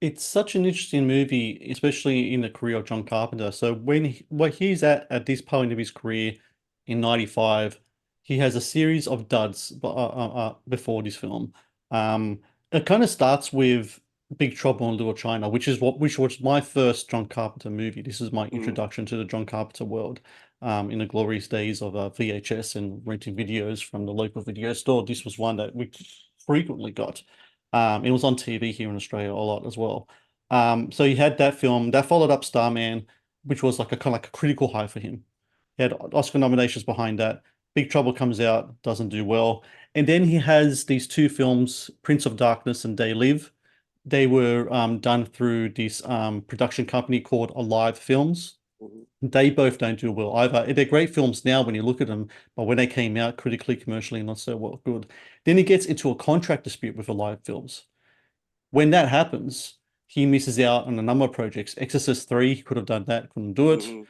It's such an interesting movie, especially in the career of John Carpenter. So where he's at this point of his career in '95, he has a series of duds before this film. Um, it kind of starts with Big Trouble in Little China, which was my first John Carpenter movie. This is my Mm, introduction to the John Carpenter world. In the glorious days of VHS and renting videos from the local video store, this was one that we frequently got. It was on TV here in Australia a lot as well. So you had that film that followed up Starman, which was like a kind of like a critical high for him. He had Oscar nominations behind that. Big Trouble comes out, doesn't do well. And then he has these two films, Prince of Darkness and They Live. They were done through this production company called Alive Films. mhm. They both don't do well either. They're great films now when you look at them, but when they came out critically, commercially, not so well good. Then he gets into a contract dispute with Alive Films. When that happens, he misses out on a number of projects. Exorcist 3, he could have done that, couldn't do it. Hmm.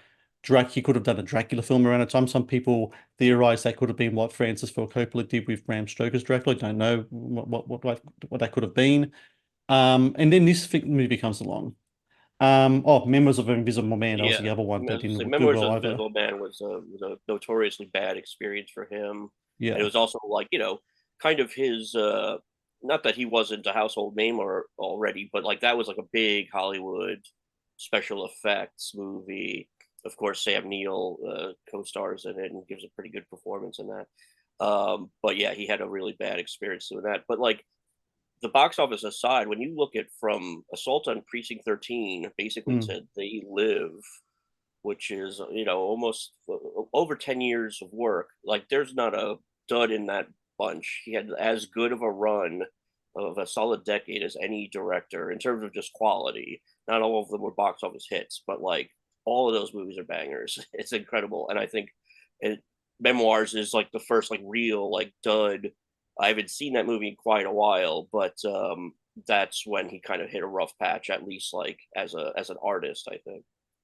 He could have done a Dracula film around the time. Some people theorize that could have been what Francis Ford Coppola did with Bram Stoker's Dracula. I don't know what that could have been. And then this movie comes along. Members of Invisible Man, that was the Yeah, other I one mean, that as I say, didn't do Memoirs well of either. Invisible Man was a notoriously bad experience for him, and it Yeah. was also like kind of his not that he wasn't a household name or already, but like that was like a big Hollywood special effects movie. Of course, Sam Neill co-stars in it and gives a pretty good performance in that. But yeah, he had a really bad experience doing that. But like the box office aside, when you look at from Assault on Precinct 13 basically Mm. to They Live, which is almost over 10 years of work, like there's not a dud in that bunch. He had as good of a run of a solid decade as any director in terms of just quality. Not all of them were box office hits, but like all of those movies are bangers. It's incredible, and I think it, Memoirs is like the first like real like dud. I haven't seen that movie in quite a while, but that's when he kind of hit a rough patch, at least like as an artist, I think.